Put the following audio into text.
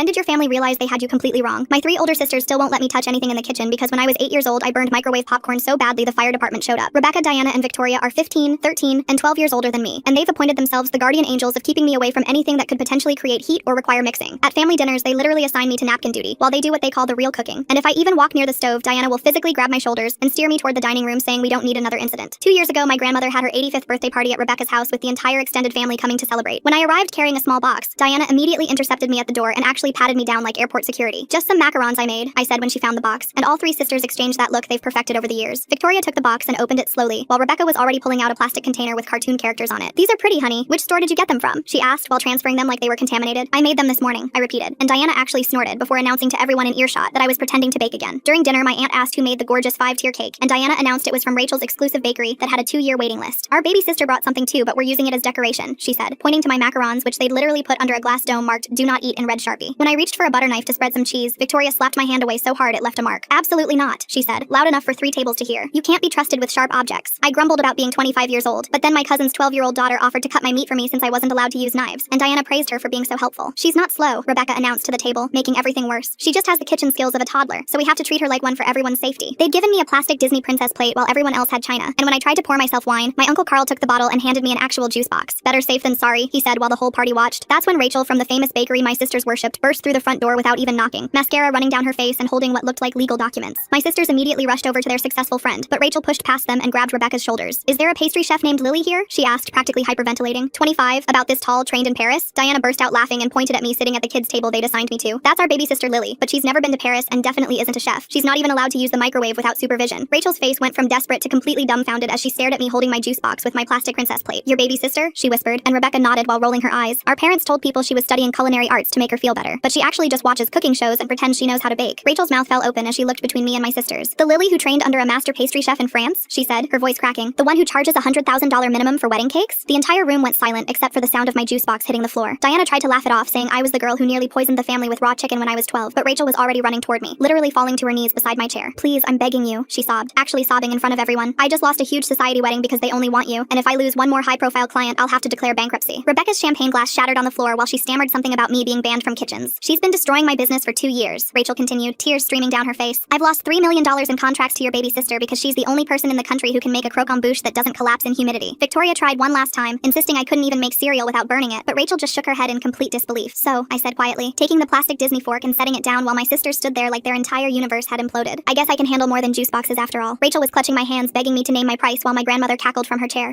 When did your family realize they had you completely wrong? My 3 older sisters still won't let me touch anything in the kitchen because when I was 8 years old, I burned microwave popcorn so badly the fire department showed up. Rebecca, Diana, and Victoria are 15, 13, and 12 years older than me, and they've appointed themselves the guardian angels of keeping me away from anything that could potentially create heat or require mixing. At family dinners, they literally assign me to napkin duty, while they do what they call the real cooking. And if I even walk near the stove, Diana will physically grab my shoulders and steer me toward the dining room saying we don't need another incident. 2 years ago, my grandmother had her 85th birthday party at Rebecca's house with the entire extended family coming to celebrate. When I arrived carrying a small box, Diana immediately intercepted me at the door and actually patted me down like airport security. "Just some macarons I made," I said when she found the box, and all 3 sisters exchanged that look they've perfected over the years. Victoria took the box and opened it slowly, while Rebecca was already pulling out a plastic container with cartoon characters on it. "These are pretty, honey. Which store did you get them from?" she asked while transferring them like they were contaminated. "I made them this morning," I repeated, and Diana actually snorted before announcing to everyone in earshot that I was pretending to bake again. During dinner, my aunt asked who made the gorgeous 5-tier cake, and Diana announced it was from Rachel's exclusive bakery that had a 2-year waiting list. "Our baby sister brought something too, but we're using it as decoration," she said, pointing to my macarons, which they'd literally put under a glass dome marked "Do not eat" in red Sharpie. When I reached for a butter knife to spread some cheese, Victoria slapped my hand away so hard it left a mark. "Absolutely not," she said, loud enough for 3 tables to hear. "You can't be trusted with sharp objects." I grumbled about being 25 years old, but then my cousin's 12-year-old daughter offered to cut my meat for me since I wasn't allowed to use knives, and Diana praised her for being so helpful. "She's not slow," Rebecca announced to the table, making everything worse. "She just has the kitchen skills of a toddler, so we have to treat her like one for everyone's safety." They'd given me a plastic Disney princess plate while everyone else had china, and when I tried to pour myself wine, my Uncle Carl took the bottle and handed me an actual juice box. "Better safe than sorry," he said while the whole party watched. That's when Rachel from the famous bakery my sisters worshipped burst through the front door without even knocking, mascara running down her face and holding what looked like legal documents. My sisters immediately rushed over to their successful friend, but Rachel pushed past them and grabbed Rebecca's shoulders. "Is there a pastry chef named Lily here?" she asked, practically hyperventilating. 25, about this tall, trained in Paris? Diana burst out laughing and pointed at me sitting at the kids' table they'd assigned me to. "That's our baby sister Lily, but she's never been to Paris and definitely isn't a chef. She's not even allowed to use the microwave without supervision." Rachel's face went from desperate to completely dumbfounded as she stared at me holding my juice box with my plastic princess plate. "Your baby sister?" she whispered, and Rebecca nodded while rolling her eyes. "Our parents told people she was studying culinary arts to make her feel better, but she actually just watches cooking shows and pretends she knows how to bake." Rachel's mouth fell open as she looked between me and my sisters. "The Lily who trained under a master pastry chef in France?" she said, her voice cracking. "The one who charges $100,000 minimum for wedding cakes?" The entire room went silent except for the sound of my juice box hitting the floor. Diana tried to laugh it off, saying I was the girl who nearly poisoned the family with raw chicken when I was 12, but Rachel was already running toward me, literally falling to her knees beside my chair. "Please, I'm begging you," she sobbed, actually sobbing in front of everyone. "I just lost a huge society wedding because they only want you, and if I lose one more high-profile client, I'll have to declare bankruptcy." Rebecca's champagne glass shattered on the floor while she stammered something about me being banned from kitchens. "She's been destroying my business for 2 years," Rachel continued, tears streaming down her face. "I've lost $3 million in contracts to your baby sister because she's the only person in the country who can make a croquembouche that doesn't collapse in humidity." Victoria tried one last time, insisting I couldn't even make cereal without burning it, but Rachel just shook her head in complete disbelief. "So," I said quietly, taking the plastic Disney fork and setting it down while my sisters stood there like their entire universe had imploded. "I guess I can handle more than juice boxes after all." Rachel was clutching my hands, begging me to name my price while my grandmother cackled from her chair.